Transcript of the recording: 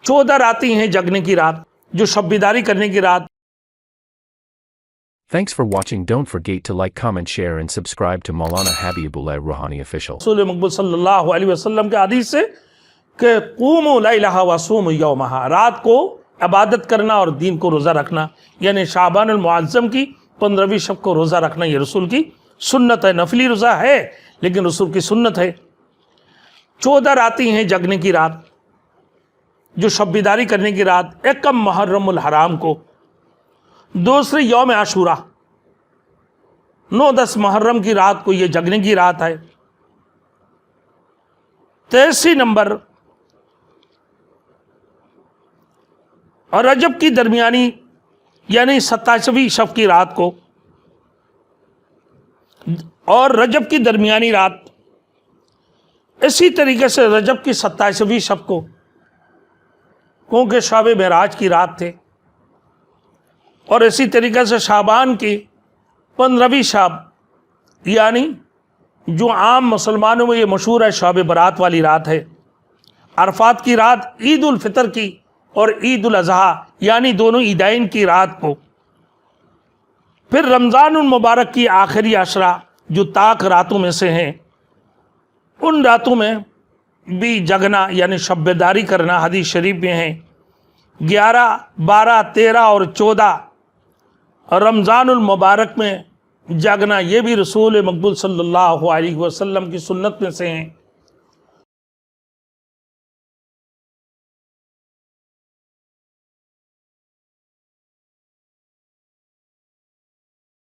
14 रातें हैं जगने की रात, जो शब बेदारी करने की रात। Thanks for watching. Don't forget to like, comment, share and subscribe to Maulana Habibullah Rohani official. रसूल मकबूल सल्लल्लाहु अलैहि वसल्लम के हदीस से कि क़ूमू लैलहा व सूमू यौमहा, रात को इबादत करना और दिन को रोज़ा रखना, यानी शाबान मुअज़्ज़म की 15वीं शब को रोज़ा रखना, ये रसूल की सुन्नत है। नफली रोज़ा है लेकिन रसूल की सुन्नत है। 14 रातें हैं जगने की रात, जो शब बेदारी करने की रात। एक मुहर्रमुल हराम को, दूसरी यौम आशूरा 9-10 मुहर्रम की रात को ये जगने की रात है। 83 नंबर और रजब की दरमियानी यानी 27वीं शब की रात को, और रजब की दरमियानी रात इसी तरीके से रजब की 27वीं शब को, क्योंकि शब मेराज की रात थे, और इसी तरीके से शाबान की 15वीं शब, यानी जो आम मुसलमानों में ये मशहूर है शब बरात वाली रात है। अरफात की रात, ईद उल फितर की और ईद उल अज़हा यानी दोनों ईदैन की रात को। फिर रमज़ान मुबारक की आखिरी अशरा जो ताक रातों में से हैं, उन रातों में भी जगना यानी शब बेदारी करना हदीस शरीफ में है। 11, 12, 13 और 14 रमज़ानुल मुबारक में जागना, ये भी रसूल मकबूल सल्लल्लाहु अलैहि वसल्लम की सुन्नत में से हैं।